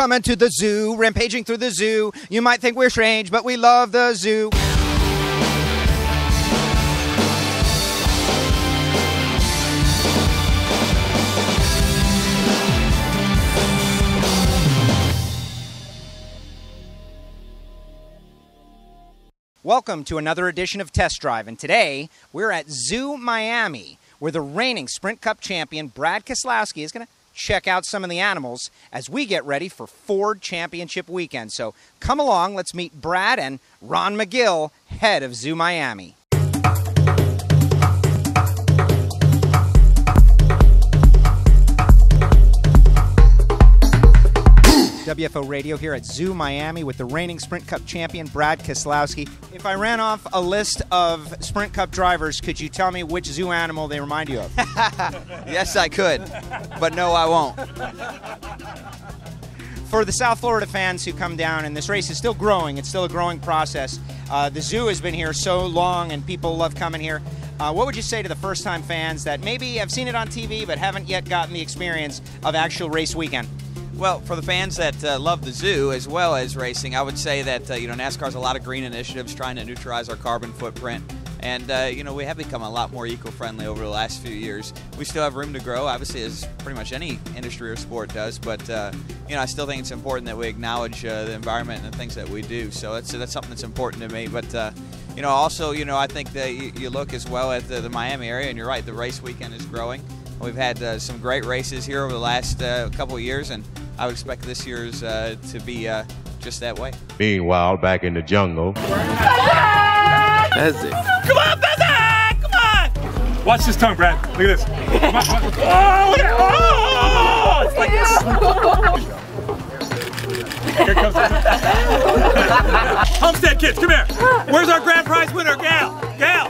coming to the zoo, rampaging through the zoo. You might think we're strange, but we love the zoo. Welcome to another edition of Test Drive, and today we're at Zoo Miami, where the reigning Sprint Cup champion Brad Keselowski is going to check out some of the animals as we get ready for Ford Championship weekend. So come along, let's meet Brad and Ron Magill, head of Zoo Miami. WFO Radio here at Zoo Miami with the reigning Sprint Cup champion Brad Keselowski. If I ran off a list of Sprint Cup drivers, could you tell me which zoo animal they remind you of? Yes, I could, but no, I won't. For the South Florida fans who come down, and this race is still growing, it's still a growing process. The zoo has been here so long and people love coming here. What would you say to the first-time fans that maybe have seen it on TV but haven't yet gotten the experience of actual race weekend? Well, for the fans that love the zoo as well as racing, I would say that NASCAR has a lot of green initiatives trying to neutralize our carbon footprint, and we have become a lot more eco-friendly over the last few years. We still have room to grow, obviously, as pretty much any industry or sport does, but I still think it's important that we acknowledge the environment and the things that we do. So that's something that's important to me. But also, I think that you look as well at the Miami area, and you're right, the race weekend is growing. We've had some great races here over the last couple of years, and I would expect this year's to be just that way. Meanwhile, back in the jungle. That's it. Come on, Bezzy! Come on! Watch this tongue, Brad. Look at this. Come on, come on. Oh, look at it. Oh! It's like this. Here comes Homestead kids, come here. Where's our grand prize winner, Gail? Gail!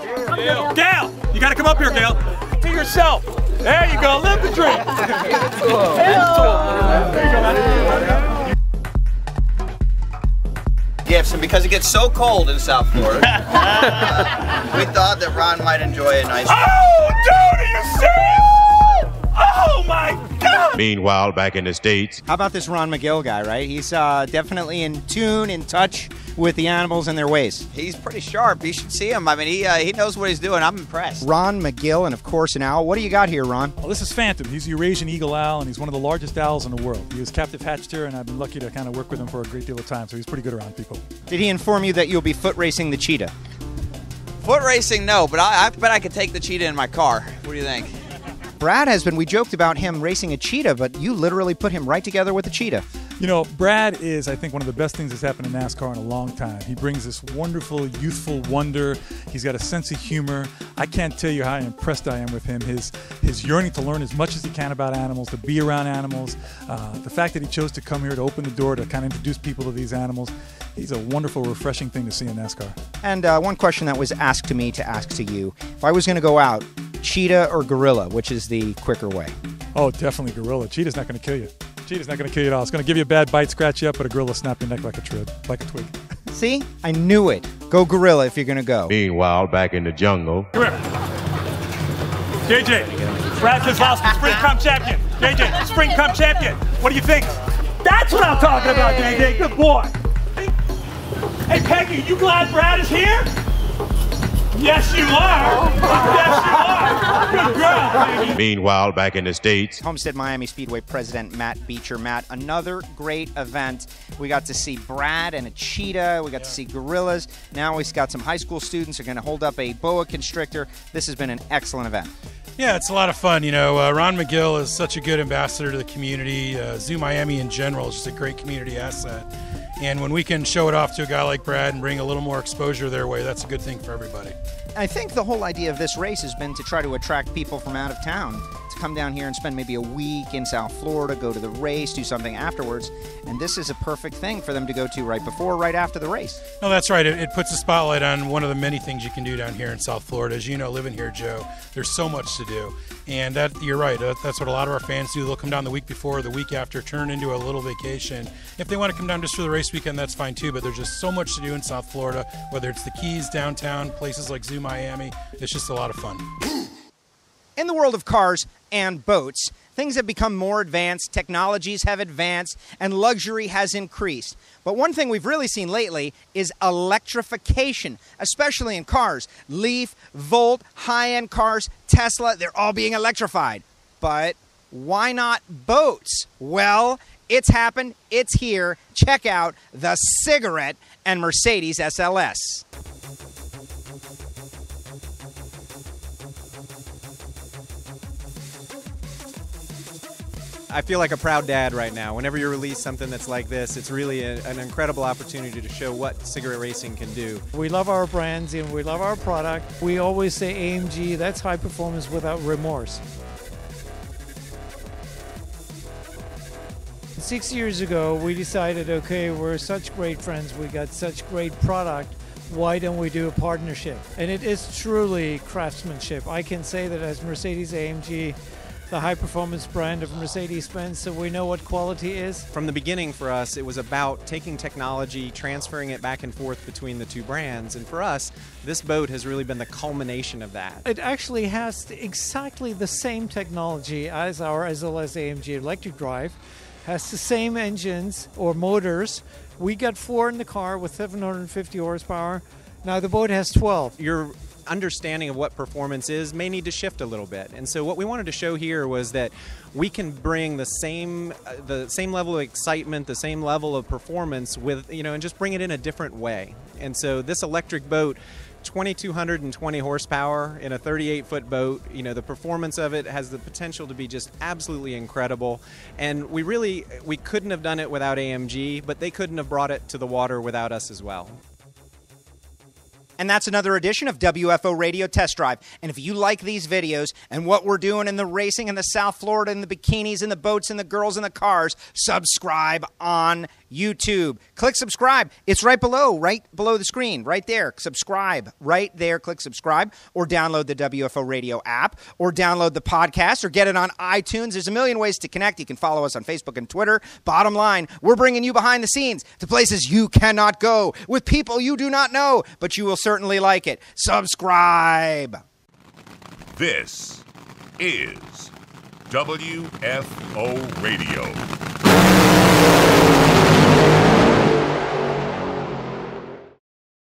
You gotta come up here, Gail. To yourself. There you go, live the dream. Gifts, and because it gets so cold in South Florida, we thought that Ron might enjoy a nice. Oh, dude, are you serious? Oh my God! Meanwhile, back in the States. How about this Ron Magill guy, right? He's definitely in tune, in touch with the animals and their ways. He's pretty sharp. You should see him. I mean, he knows what he's doing. I'm impressed. Ron Magill and, of course, an owl. What do you got here, Ron? Well, this is Phantom. He's a Eurasian eagle owl, and he's one of the largest owls in the world. He was captive hatched here, and I've been lucky to kind of work with him for a great deal of time, so he's pretty good around people. Did he inform you that you'll be foot racing the cheetah? Foot racing, no, but I bet I could take the cheetah in my car. What do you think? Brad has been, we joked about him racing a cheetah, but you literally put him right together with a cheetah. You know, Brad is, I think, one of the best things that's happened in NASCAR in a long time. He brings this wonderful, youthful wonder. He's got a sense of humor. I can't tell you how impressed I am with him. His yearning to learn as much as he can about animals, to be around animals, the fact that he chose to come here to open the door to kind of introduce people to these animals. He's a wonderful, refreshing thing to see in NASCAR. And one question that was asked to me to ask to you, if I was going to go out, cheetah or gorilla, which is the quicker way? Oh, definitely gorilla. Cheetah's not going to kill you. Cheetah's not going to kill you at all. It's going to give you a bad bite, scratch you up, but a gorilla snap your neck like a twig. See? I knew it. Go gorilla if you're going to go. Meanwhile, back in the jungle. Come here. JJ, Brad Keselowski, Sprint Cup champion. JJ, Sprint Cup champion. What do you think? That's what I'm talking about, JJ. Good boy. Hey, Peggy, you glad Brad is here? Yes, you are. Yes, you are. Good girl, baby. Meanwhile, back in the States. Homestead Miami Speedway President Matt Beecher. Matt, another great event. We got to see Brad and a cheetah. We got to see gorillas. Now we've got some high school students who are going to hold up a boa constrictor. This has been an excellent event. Yeah, it's a lot of fun. Ron Magill is such a good ambassador to the community. Zoo Miami in general is just a great community asset. And when we can show it off to a guy like Brad and bring a little more exposure their way, that's a good thing for everybody. I think the whole idea of this race has been to try to attract people from out of town to come down here and spend maybe a week in South Florida, go to the race, do something afterwards, and this is a perfect thing for them to go to right before, right after the race. No, that's right. It puts a spotlight on one of the many things you can do down here in South Florida. As you know, living here, Joe, there's so much to do. And you're right. That's what a lot of our fans do. They'll come down the week before or the week after, turn it into a little vacation. If they want to come down just for the race weekend, that's fine too, but there's just so much to do in South Florida, whether it's the Keys, downtown, places like Zoo Miami. It's just a lot of fun. In the world of cars and boats, things have become more advanced, technologies have advanced, and luxury has increased. But one thing we've really seen lately is electrification, especially in cars. Leaf, Volt, high-end cars, Tesla, they're all being electrified. But why not boats? Well, it's happened, it's here. Check out the Cigarette and Mercedes SLS. I feel like a proud dad right now. Whenever you release something that's like this, it's really an incredible opportunity to show what cigarette racing can do. We love our brands and we love our product. We always say AMG, that's high performance without remorse. 6 years ago, we decided, okay, we're such great friends, we got such great product, why don't we do a partnership? And it is truly craftsmanship. I can say that as Mercedes-AMG, the high-performance brand of Mercedes-Benz, so we know what quality is. From the beginning for us, it was about taking technology, transferring it back and forth between the two brands, and for us, this boat has really been the culmination of that. It actually has exactly the same technology as our SLS AMG electric drive, has the same engines or motors. We got 4 in the car with 750 horsepower. Now the boat has 12. Your understanding of what performance is may need to shift a little bit. And so what we wanted to show here was that we can bring the same level of excitement, the same level of performance with, and just bring it in a different way. And so this electric boat, 2,220 horsepower in a 38-foot boat, the performance of it has the potential to be just absolutely incredible. And we couldn't have done it without AMG, but they couldn't have brought it to the water without us as well. And that's another edition of WFO Radio Test Drive. And if you like these videos and what we're doing in the racing in the South Florida and the bikinis and the boats and the girls and the cars, subscribe on YouTube. Click subscribe. It's right below the screen, right there. Subscribe right there. Click subscribe or download the WFO Radio app or download the podcast or get it on iTunes. There's a million ways to connect. You can follow us on Facebook and Twitter. Bottom line, we're bringing you behind the scenes to places you cannot go with people you do not know, but you will certainly like it. Subscribe. This is WFO Radio.